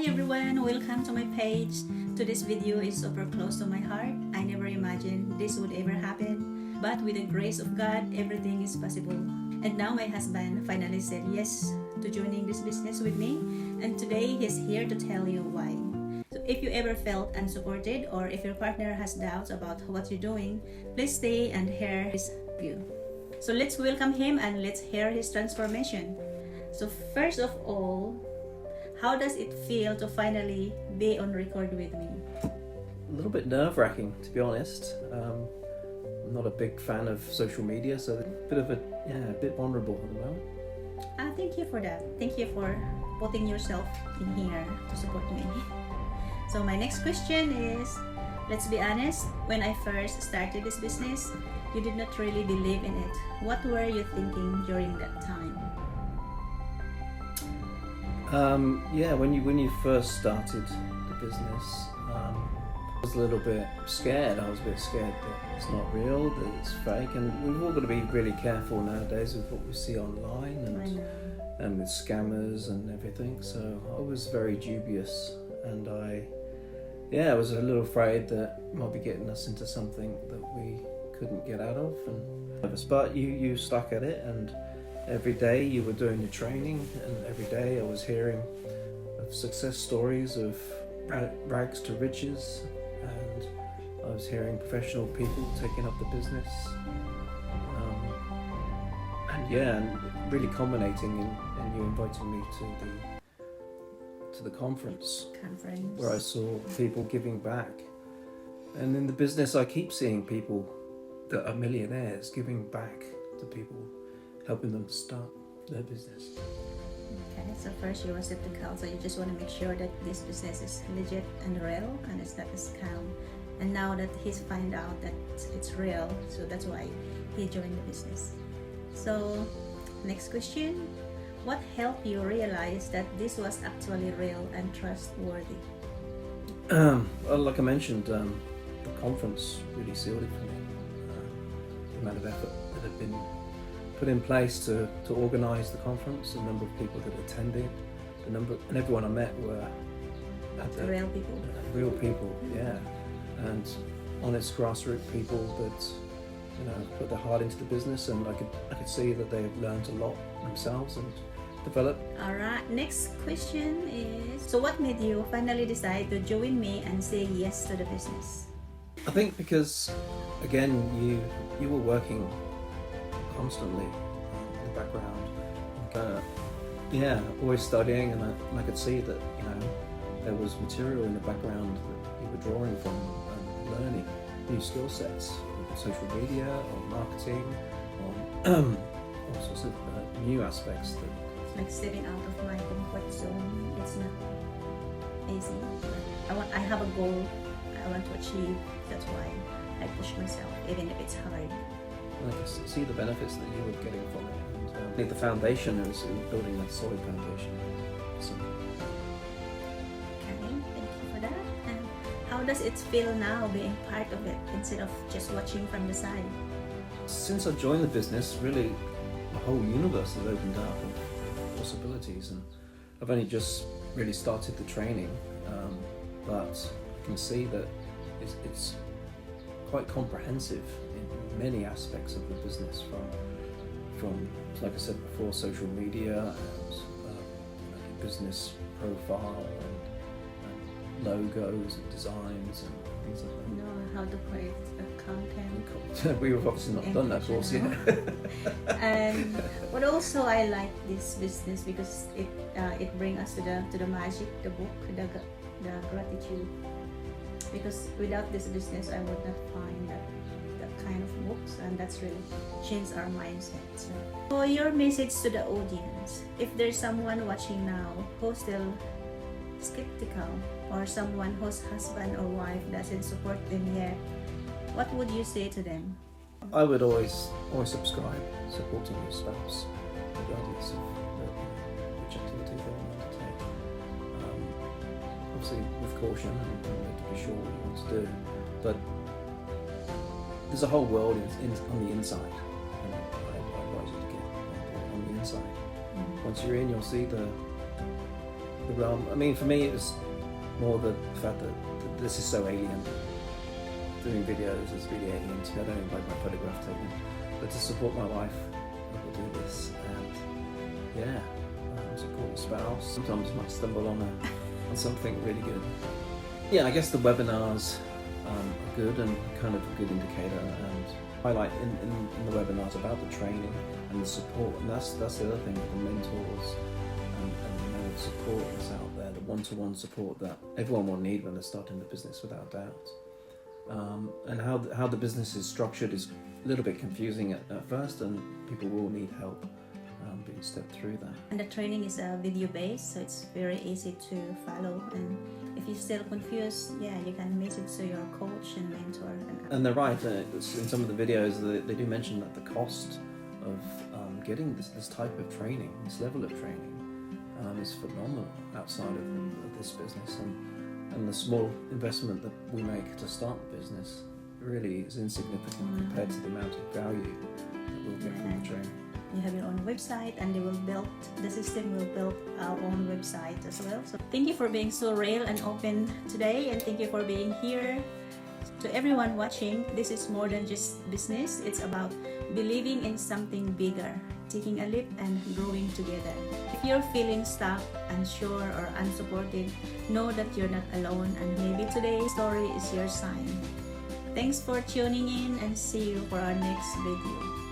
everyone, welcome to my page. Today's video is super close to my heart. I never imagined this would ever happen, but with the grace of God, everything is possible. And now my husband finally said yes to joining this business with me, and today he's here to tell you why. So if you ever felt unsupported or if your partner has doubts about what you're doing, please stay and hear his view. So let's welcome him and let's hear his transformation. So first of all, how does it feel to finally be on record with me? A little bit nerve-wracking, to be honest. I'm not a big fan of social media, so a bit vulnerable at the moment. Thank you for that. Thank you for putting yourself in here to support me. So my next question is, let's be honest, when I first started this business, you did not really believe in it. What were you thinking during that time? When you first started the business, I was a little bit scared. I was a bit scared that it's not real, that it's fake, and we've all got to be really careful nowadays with what we see online and with scammers and everything. So I was very dubious, and I was a little afraid that it might be getting us into something that we couldn't get out of. But you stuck at it, and every day you were doing the training, and every day I was hearing of success stories of rags to riches, and I was hearing professional people taking up the business, and really culminating in you inviting me to the conference where I saw people giving back. And in the business I keep seeing people that are millionaires giving back to people, helping them to start their business. Okay, so first you were skeptical, so you just want to make sure that this business is legit and real and it's not a scam. And now that he's find out that it's real, so that's why he joined the business. So next question, what helped you realize that this was actually real and trustworthy? Like I mentioned, the conference really sealed it for me. The amount of effort that had been put in place to organise the conference, the number of people that attended, and everyone I met were Real people. Real people, yeah, and honest grassroots people that put their heart into the business, and I could see that they had learned a lot themselves and developed. All right. Next question is: so what made you finally decide to join me and say yes to the business? I think because, again, you were working constantly in the background, always studying, and I could see that there was material in the background that you were drawing from and learning new skill sets on social media, on marketing, on all sorts of new aspects. That like stepping out of my comfort zone, it's not easy. I have a goal I want to achieve. That's why I push myself, even if it's hard. I could see the benefits that you were getting from it, and I think the foundation is building that solid foundation. So, okay, thank you for that. And how does it feel now being part of it instead of just watching from the side? since I joined the business, really the whole universe has opened up of possibilities, and I've only just really started the training, but I can see that it's quite comprehensive in many aspects of the business, from like I said before, social media and business profile and logos and designs and things like that. You know how to create content. We've obviously not done that course yet. And but also I like this business because it brings us to the magic, the book, the gratitude. Because without this business, I would not find that kind of books, and that's really changed our mindset. So your message to the audience, if there's someone watching now who's still skeptical, or someone whose husband or wife doesn't support them yet, what would you say to them? I would always subscribe, supporting your spouse, regardless of which activity they want to take. Obviously with caution and to be sure what you want to do, but there's a whole world on the inside, and I advise you to get on the inside. Once you're in, you'll see the the realm. I mean, for me, it was more the fact that this is so alien. Doing videos is really alien to me. I don't even like my photograph taken. But to support my wife, I will do this. And yeah, support your spouse. Sometimes you might stumble on something really good. Yeah, I guess the webinars are good and kind of a good indicator. And highlight in the webinars about the training and the support. And that's the other thing, the mentors and the support that's out there, the one-to-one support that everyone will need when they're starting the business, without doubt. And how the business is structured is a little bit confusing at first, and people will need help being stepped through that. And the training is video based, so it's very easy to follow. And if you're still confused, yeah, you can message to your coach and mentor. And they're right. In some of the videos, they do mention that the cost of getting this type of training, this level of training, is phenomenal outside of this business. And the small investment that we make to start the business really is insignificant compared to the amount of value that we'll get from the training. You have your own website, and the system will build our own website as well. So thank you for being so real and open today, and thank you for being here. To everyone watching, this is more than just business. It's about believing in something bigger, taking a leap and growing together. If you're feeling stuck, unsure, or unsupported, know that you're not alone, and maybe today's story is your sign. Thanks for tuning in, and see you for our next video.